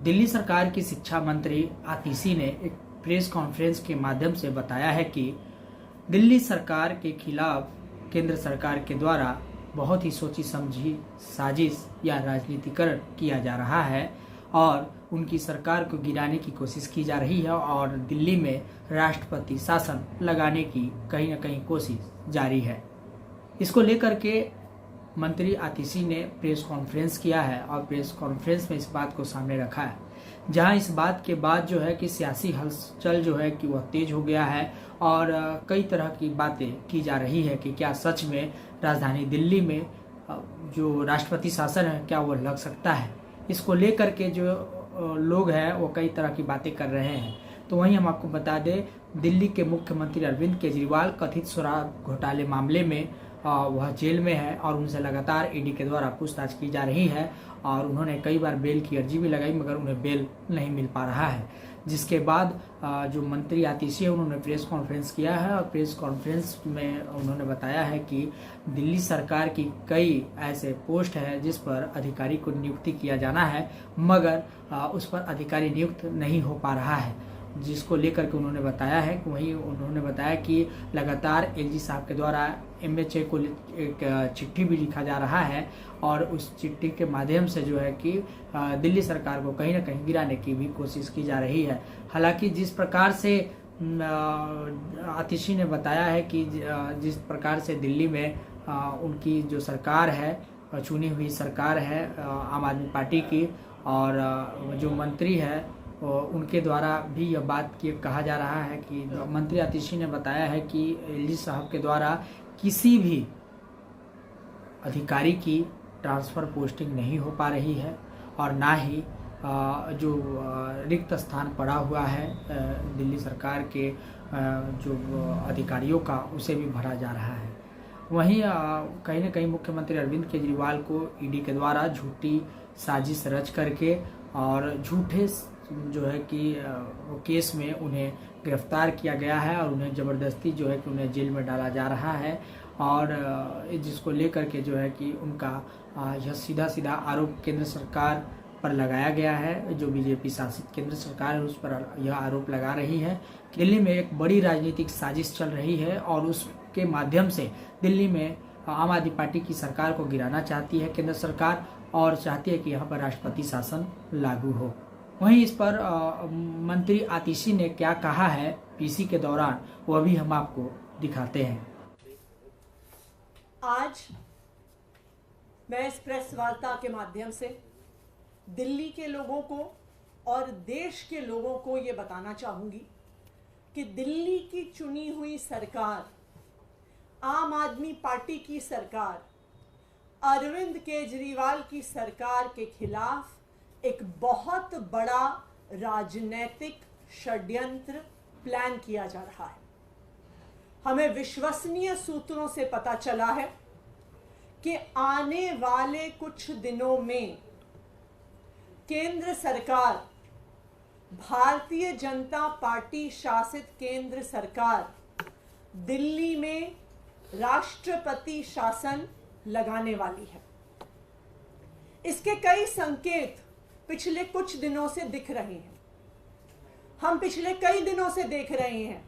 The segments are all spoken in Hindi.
दिल्ली सरकार की शिक्षा मंत्री आतिशी ने एक प्रेस कॉन्फ्रेंस के माध्यम से बताया है कि दिल्ली सरकार के खिलाफ केंद्र सरकार के द्वारा बहुत ही सोची समझी साजिश या राजनीतिकरण किया जा रहा है और उनकी सरकार को गिराने की कोशिश की जा रही है और दिल्ली में राष्ट्रपति शासन लगाने की कहीं न कहीं कोशिश जारी है। इसको लेकर के मंत्री आतिशी ने प्रेस कॉन्फ्रेंस किया है और प्रेस कॉन्फ्रेंस में इस बात को सामने रखा है, जहां इस बात के बाद जो है कि सियासी हलचल जो है कि वह तेज हो गया है और कई तरह की बातें की जा रही है कि क्या सच में राजधानी दिल्ली में जो राष्ट्रपति शासन है क्या वो लग सकता है। इसको लेकर के जो लोग हैं वो कई तरह की बातें कर रहे हैं। तो वहीं हम आपको बता दें, दिल्ली के मुख्यमंत्री अरविंद केजरीवाल कथित शराब घोटाले मामले में वह जेल में है और उनसे लगातार ईडी के द्वारा पूछताछ की जा रही है और उन्होंने कई बार बेल की अर्जी भी लगाई मगर उन्हें बेल नहीं मिल पा रहा है। जिसके बाद जो मंत्री आतिशी है उन्होंने प्रेस कॉन्फ्रेंस किया है और प्रेस कॉन्फ्रेंस में उन्होंने बताया है कि दिल्ली सरकार की कई ऐसे पोस्ट है जिस पर अधिकारी को नियुक्ति किया जाना है मगर उस पर अधिकारी नियुक्त नहीं हो पा रहा है, जिसको लेकर के उन्होंने बताया है। वहीं उन्होंने बताया कि लगातार एलजी साहब के द्वारा एमएचए को एक चिट्ठी भी लिखा जा रहा है और उस चिट्ठी के माध्यम से जो है कि दिल्ली सरकार को कहीं ना कहीं गिराने की भी कोशिश की जा रही है। हालांकि जिस प्रकार से आतिशी ने बताया है कि जिस प्रकार से दिल्ली में उनकी जो सरकार है, चुनी हुई सरकार है आम आदमी पार्टी की, और जो मंत्री है उनके द्वारा भी यह बात कहा जा रहा है कि मंत्री आतिशी ने बताया है कि एलजी साहब के द्वारा किसी भी अधिकारी की ट्रांसफ़र पोस्टिंग नहीं हो पा रही है और ना ही जो रिक्त स्थान पड़ा हुआ है दिल्ली सरकार के जो अधिकारियों का उसे भी भरा जा रहा है। वहीं कहीं ना कहीं मुख्यमंत्री अरविंद केजरीवाल को ईडी के द्वारा झूठी साजिश रच करके और झूठे जो है कि केस में उन्हें गिरफ्तार किया गया है और उन्हें ज़बरदस्ती जो है कि उन्हें जेल में डाला जा रहा है और जिसको लेकर के जो है कि उनका यह सीधा आरोप केंद्र सरकार पर लगाया गया है। जो बीजेपी शासित केंद्र सरकार है उस पर यह आरोप लगा रही है। दिल्ली में एक बड़ी राजनीतिक साजिश चल रही है और उसके माध्यम से दिल्ली में आम आदमी पार्टी की सरकार को गिराना चाहती है केंद्र सरकार और चाहती है कि यहाँ पर राष्ट्रपति शासन लागू हो। वहीं इस पर मंत्री आतिशी ने क्या कहा है पीसी के दौरान वह भी हम आपको दिखाते हैं। आज मैं इस प्रेस वार्ता के माध्यम से दिल्ली के लोगों को और देश के लोगों को ये बताना चाहूंगी कि दिल्ली की चुनी हुई सरकार, आम आदमी पार्टी की सरकार, अरविंद केजरीवाल की सरकार के खिलाफ एक बहुत बड़ा राजनीतिक षड्यंत्र प्लान किया जा रहा है। हमें विश्वसनीय सूत्रों से पता चला है कि आने वाले कुछ दिनों में केंद्र सरकार, भारतीय जनता पार्टी शासित केंद्र सरकार दिल्ली में राष्ट्रपति शासन लगाने वाली है। इसके कई संकेत पिछले कुछ दिनों से दिख रहे हैं। हम पिछले कई दिनों से देख रहे हैं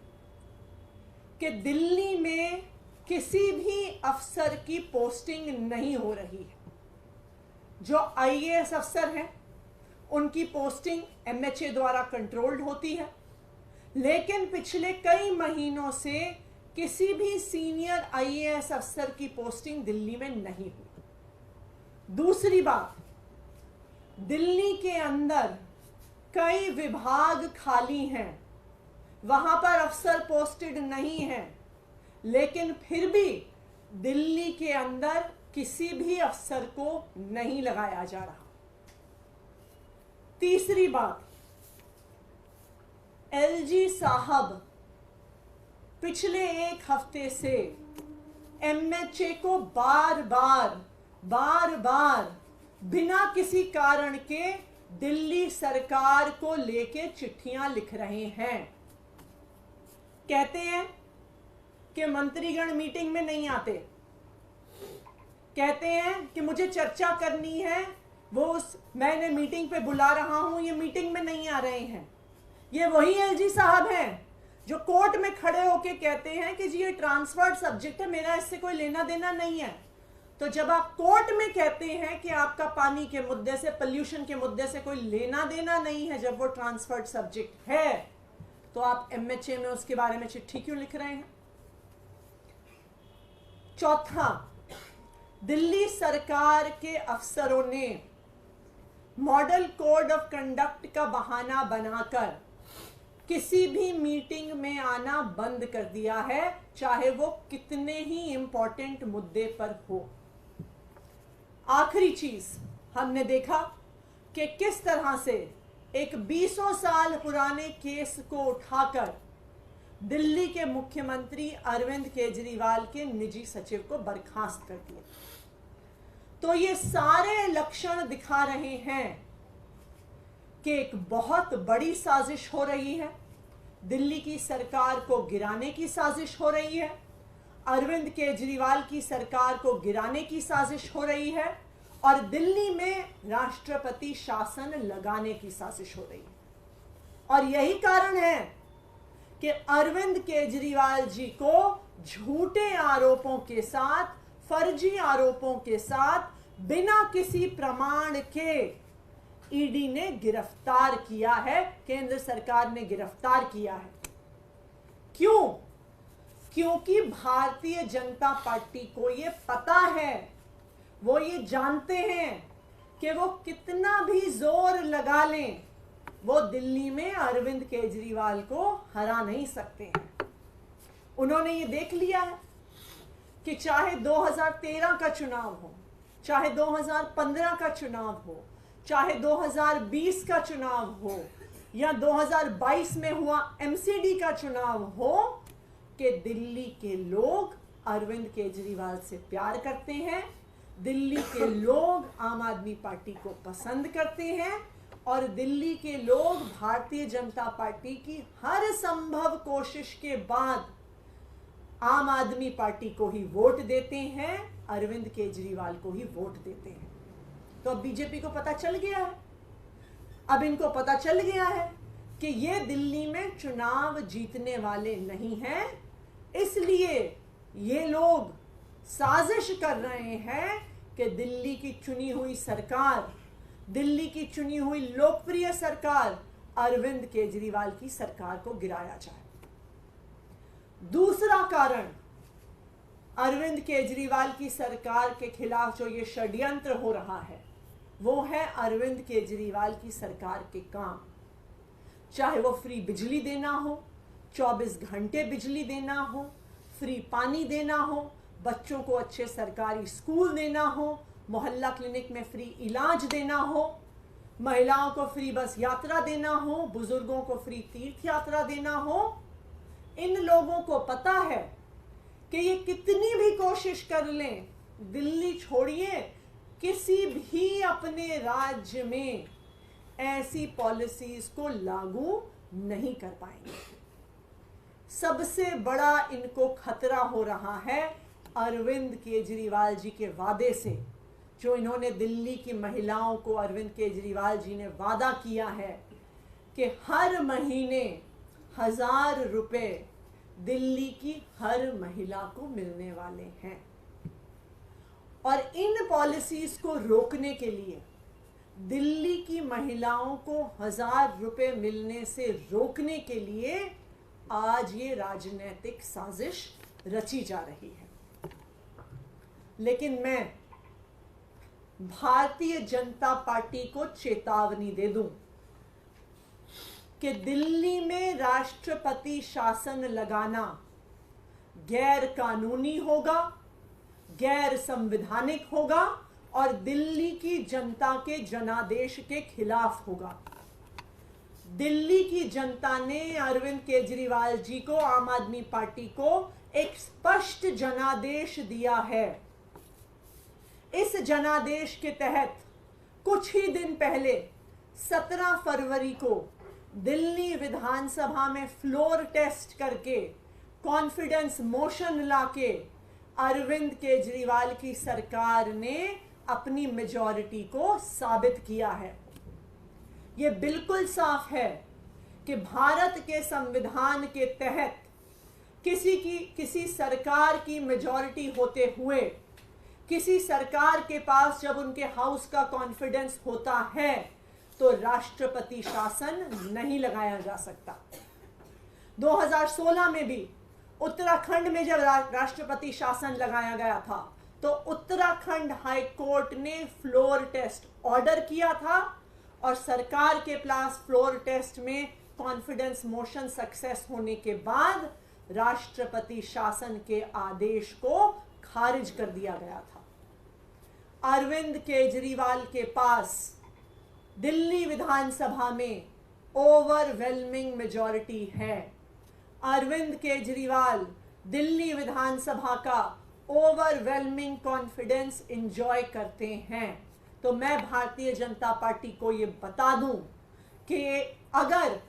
कि दिल्ली में किसी भी अफसर की पोस्टिंग नहीं हो रही है। जो आईएएस अफसर हैं उनकी पोस्टिंग एमएचए द्वारा कंट्रोल्ड होती है, लेकिन पिछले कई महीनों से किसी भी सीनियर आईएएस अफसर की पोस्टिंग दिल्ली में नहीं हुई। दूसरी बात, दिल्ली के अंदर कई विभाग खाली हैं, वहां पर अफसर पोस्टेड नहीं हैं, लेकिन फिर भी दिल्ली के अंदर किसी भी अफसर को नहीं लगाया जा रहा। तीसरी बात, एलजी साहब पिछले एक हफ्ते से एमएचए को बार बार बिना किसी कारण के दिल्ली सरकार को लेके चिट्ठियां लिख रहे हैं। कहते हैं कि मंत्रीगण मीटिंग में नहीं आते, कहते हैं कि मुझे चर्चा करनी है मैंने मीटिंग पे बुला रहा हूं, ये मीटिंग में नहीं आ रहे हैं। ये वही एलजी साहब हैं जो कोर्ट में खड़े होके कहते हैं कि जी ये ट्रांसफर्ड सब्जेक्ट है, मेरा इससे कोई लेना देना नहीं है। तो जब आप कोर्ट में कहते हैं कि आपका पानी के मुद्दे से, पोल्यूशन के मुद्दे से कोई लेना देना नहीं है, जब वो ट्रांसफर्ड सब्जेक्ट है, तो आप एमएचए में उसके बारे में चिट्ठी क्यों लिख रहे हैं? चौथा, दिल्ली सरकार के अफसरों ने मॉडल कोड ऑफ कंडक्ट का बहाना बनाकर किसी भी मीटिंग में आना बंद कर दिया है, चाहे वो कितने ही इंपॉर्टेंट मुद्दे पर हो। आखिरी चीज, हमने देखा कि किस तरह से एक 20 साल पुराने केस को उठाकर दिल्ली के मुख्यमंत्री अरविंद केजरीवाल के निजी सचिव को बर्खास्त कर दिया। तो ये सारे लक्षण दिखा रहे हैं कि एक बहुत बड़ी साजिश हो रही है, दिल्ली की सरकार को गिराने की साजिश हो रही है, अरविंद केजरीवाल की सरकार को गिराने की साजिश हो रही है, और दिल्ली में राष्ट्रपति शासन लगाने की साजिश हो रही है। और यही कारण है कि अरविंद केजरीवाल जी को झूठे आरोपों के साथ, फर्जी आरोपों के साथ, बिना किसी प्रमाण के ईडी ने गिरफ्तार किया है, केंद्र सरकार ने गिरफ्तार किया है। क्यों? क्योंकि भारतीय जनता पार्टी को ये पता है, वो ये जानते हैं कि वो कितना भी जोर लगा लें, वो दिल्ली में अरविंद केजरीवाल को हरा नहीं सकते हैं। उन्होंने ये देख लिया है कि चाहे 2013 का चुनाव हो, चाहे 2015 का चुनाव हो, चाहे 2020 का चुनाव हो, या 2022 में हुआ एमसीडी का चुनाव हो, कि दिल्ली के लोग अरविंद केजरीवाल से प्यार करते हैं, दिल्ली के लोग आम आदमी पार्टी को पसंद करते हैं, और दिल्ली के लोग भारतीय जनता पार्टी की हर संभव कोशिश के बाद आम आदमी पार्टी को ही वोट देते हैं, अरविंद केजरीवाल को ही वोट देते हैं। तो अब बीजेपी को पता चल गया है, अब इनको पता चल गया है कि ये दिल्ली में चुनाव जीतने वाले नहीं हैं, इसलिए ये लोग साजिश कर रहे हैं कि दिल्ली की चुनी हुई सरकार, दिल्ली की चुनी हुई लोकप्रिय सरकार अरविंद केजरीवाल की सरकार को गिराया जाए। दूसरा कारण, अरविंद केजरीवाल की सरकार के खिलाफ जो ये षड्यंत्र हो रहा है, वो है अरविंद केजरीवाल की सरकार के काम। चाहे वो फ्री बिजली देना हो, 24 घंटे बिजली देना हो, फ्री पानी देना हो, बच्चों को अच्छे सरकारी स्कूल देना हो, मोहल्ला क्लिनिक में फ्री इलाज देना हो, महिलाओं को फ्री बस यात्रा देना हो, बुजुर्गों को फ्री तीर्थ यात्रा देना हो। इन लोगों को पता है कि ये कितनी भी कोशिश कर लें, दिल्ली छोड़िए, किसी भी अपने राज्य में ऐसी पॉलिसीज को लागू नहीं कर पाएंगे। सबसे बड़ा इनको खतरा हो रहा है अरविंद केजरीवाल जी के वादे से, जो इन्होंने दिल्ली की महिलाओं को, अरविंद केजरीवाल जी ने वादा किया है कि हर महीने 1000 रुपए दिल्ली की हर महिला को मिलने वाले हैं। और इन पॉलिसीज को रोकने के लिए, दिल्ली की महिलाओं को 1000 रुपए मिलने से रोकने के लिए आज ये राजनीतिक साजिश रची जा रही है। लेकिन मैं भारतीय जनता पार्टी को चेतावनी दे दूं कि दिल्ली में राष्ट्रपति शासन लगाना गैर कानूनी होगा, गैर संवैधानिक होगा, और दिल्ली की जनता के जनादेश के खिलाफ होगा। दिल्ली की जनता ने अरविंद केजरीवाल जी को, आम आदमी पार्टी को एक स्पष्ट जनादेश दिया है। इस जनादेश के तहत कुछ ही दिन पहले 17 फरवरी को दिल्ली विधानसभा में फ्लोर टेस्ट करके, कॉन्फिडेंस मोशन लाके अरविंद केजरीवाल की सरकार ने अपनी मेजॉरिटी को साबित किया है। ये बिल्कुल साफ है कि भारत के संविधान के तहत किसी सरकार की मेजॉरिटी होते हुए, किसी सरकार के पास जब उनके हाउस का कॉन्फिडेंस होता है तो राष्ट्रपति शासन नहीं लगाया जा सकता। 2016 में भी उत्तराखंड में जब राष्ट्रपति शासन लगाया गया था तो उत्तराखंड हाई कोर्ट ने फ्लोर टेस्ट ऑर्डर किया था और सरकार के पास फ्लोर टेस्ट में कॉन्फिडेंस मोशन सक्सेस होने के बाद राष्ट्रपति शासन के आदेश को खारिज कर दिया गया था। अरविंद केजरीवाल के पास दिल्ली विधानसभा में ओवरवेलमिंग मेजॉरिटी है। अरविंद केजरीवाल दिल्ली विधानसभा का ओवरवेलमिंग कॉन्फिडेंस एंजॉय करते हैं। तो मैं भारतीय जनता पार्टी को ये बता दूं कि अगर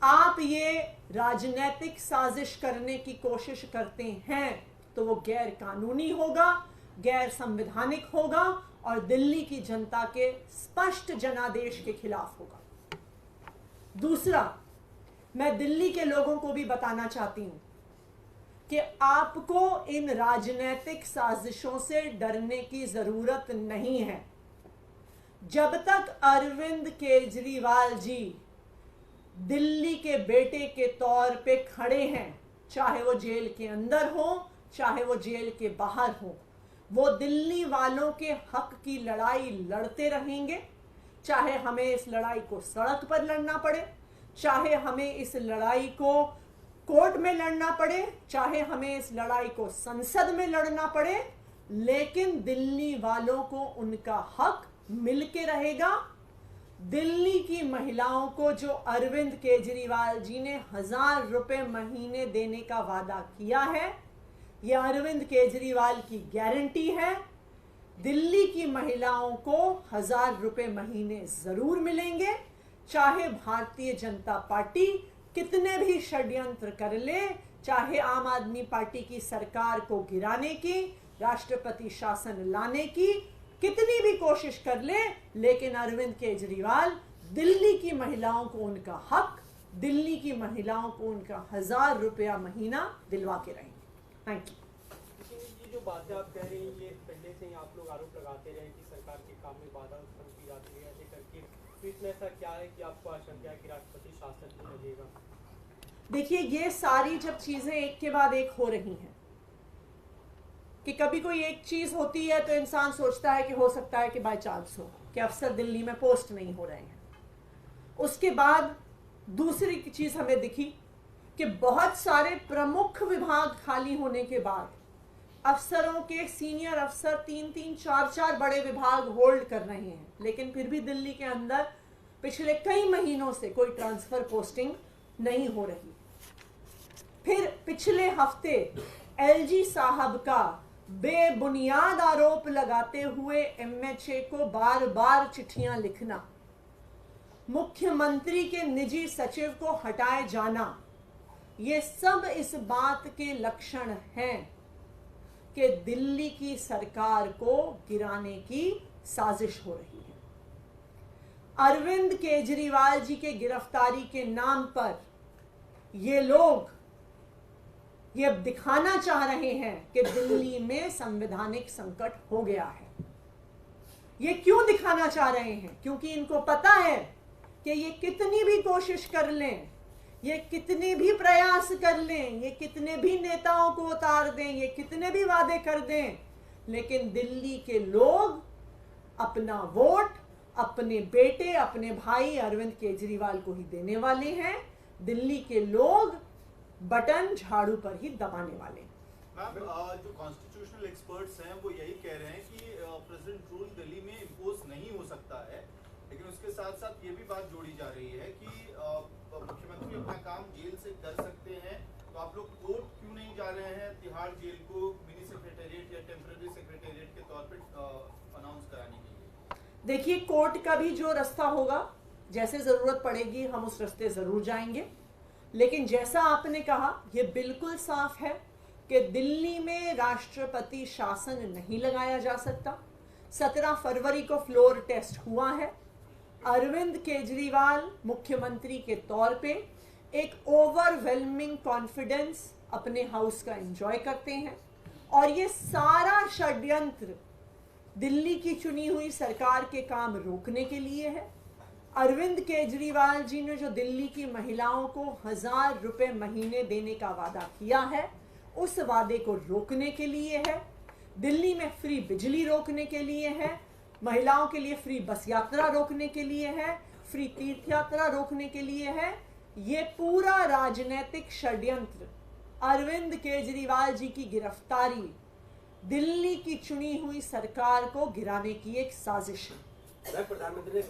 आप ये राजनीतिक साजिश करने की कोशिश करते हैं तो वो गैर कानूनी होगा, गैर संवैधानिक होगा और दिल्ली की जनता के स्पष्ट जनादेश के खिलाफ होगा। दूसरा, मैं दिल्ली के लोगों को भी बताना चाहती हूं कि आपको इन राजनीतिक साजिशों से डरने की जरूरत नहीं है। जब तक अरविंद केजरीवाल जी दिल्ली के बेटे के तौर पे खड़े हैं, चाहे वो जेल के अंदर हो चाहे वो जेल के बाहर हो, वो दिल्ली वालों के हक की लड़ाई लड़ते रहेंगे। चाहे हमें इस लड़ाई को सड़क पर लड़ना पड़े, चाहे हमें इस लड़ाई को कोर्ट में लड़ना पड़े, चाहे हमें इस लड़ाई को संसद में लड़ना पड़े, लेकिन दिल्ली वालों को उनका हक मिलके रहेगा। दिल्ली की महिलाओं को जो अरविंद केजरीवाल जी ने 1000 रुपए महीने देने का वादा किया है, यह अरविंद केजरीवाल की गारंटी है। दिल्ली की महिलाओं को 1000 रुपए महीने जरूर मिलेंगे, चाहे भारतीय जनता पार्टी कितने भी षड्यंत्र कर ले, चाहे आम आदमी पार्टी की सरकार को गिराने की, राष्ट्रपति शासन लाने की कितनी भी कोशिश कर ले, लेकिन अरविंद केजरीवाल दिल्ली की महिलाओं को उनका हक, दिल्ली की महिलाओं को उनका 1000 रुपया महीना दिलवा के रहेंगे। Thank you. ये जो बातें आप कह रही हैं, ये पहले से ही आप लोग आरोप लगाते रहे कि सरकार के काम में बाधा उत्पन्न की जाती है, ऐसे करके तो इसमें ऐसा क्या है कि आपको आशंका है कि राष्ट्रपति शासन नहीं लगेगा? देखिए, ये सारी जब चीजें एक के बाद एक हो रही हैं कि कभी कोई एक चीज होती है तो इंसान सोचता है कि हो सकता है कि बाय चांस हो कि अफसर दिल्ली में पोस्ट नहीं हो रहे हैं। उसके बाद दूसरी चीज हमें दिखी कि बहुत सारे प्रमुख विभाग खाली होने के बाद अफसरों के सीनियर अफसर 3-3, 4-4 बड़े विभाग होल्ड कर रहे हैं, लेकिन फिर भी दिल्ली के अंदर पिछले कई महीनों से कोई ट्रांसफर पोस्टिंग नहीं हो रही। फिर पिछले हफ्ते एलजी साहब का बेबुनियाद आरोप लगाते हुए एमएचए को बार बार चिट्ठियां लिखना, मुख्यमंत्री के निजी सचिव को हटाए जाना, ये सब इस बात के लक्षण हैं कि दिल्ली की सरकार को गिराने की साजिश हो रही है। अरविंद केजरीवाल जी के गिरफ्तारी के नाम पर ये लोग ये दिखाना चाह रहे हैं कि दिल्ली में संवैधानिक संकट हो गया है। ये क्यों दिखाना चाह रहे हैं? क्योंकि इनको पता है कि ये कितनी भी कोशिश कर लें, ये कितने भी प्रयास कर लें, ये कितने भी नेताओं को उतार दें, ये कितने भी वादे कर दें, लेकिन दिल्ली के लोग अपना वोट अपने बेटे, अपने भाई अरविंद केजरीवाल को ही देने वाले हैं। दिल्ली के लोग बटन झाड़ू पर ही दबाने वाले हैं। मैम, जो कॉन्स्टिट्यूशनल एक्सपर्ट्स हैं वो यही कह रहे हैं कि प्रेसिडेंट रूल दिल्ली में इम्पोज नहीं हो सकता है, लेकिन उसके साथ साथ ये भी बात जोड़ी जा रही है कि मुख्यमंत्री अपना काम जेल से कर सकते हैं, तो आप लोग कोर्ट क्यों नहीं जा रहे हैं तिहाड़ जेल को मिनी सेक्रेटेरिएट या टेम्पररी सेक्रेटेरिएट के तौर पर अनाउंस कराने के लिए? देखिए, कोर्ट का भी जो रास्ता होगा, जैसे जरूरत पड़ेगी हम उस रास्ते जरूर जाएंगे, लेकिन जैसा आपने कहा ये बिल्कुल साफ है कि दिल्ली में राष्ट्रपति शासन नहीं लगाया जा सकता। 17 फरवरी को फ्लोर टेस्ट हुआ है। अरविंद केजरीवाल मुख्यमंत्री के तौर पे एक ओवरवेलमिंग कॉन्फिडेंस अपने हाउस का एंजॉय करते हैं और ये सारा षड्यंत्र दिल्ली की चुनी हुई सरकार के काम रोकने के लिए है। अरविंद केजरीवाल जी ने जो दिल्ली की महिलाओं को 1000 रुपए महीने देने का वादा किया है, उस वादे को रोकने के लिए है। दिल्ली में फ्री बिजली रोकने के लिए है, महिलाओं के लिए फ्री बस यात्रा रोकने के लिए है, फ्री तीर्थ यात्रा रोकने के लिए है। ये पूरा राजनीतिक षड्यंत्र, अरविंद केजरीवाल जी की गिरफ्तारी दिल्ली की चुनी हुई सरकार को गिराने की एक साजिश है। प्रधानमंत्री ने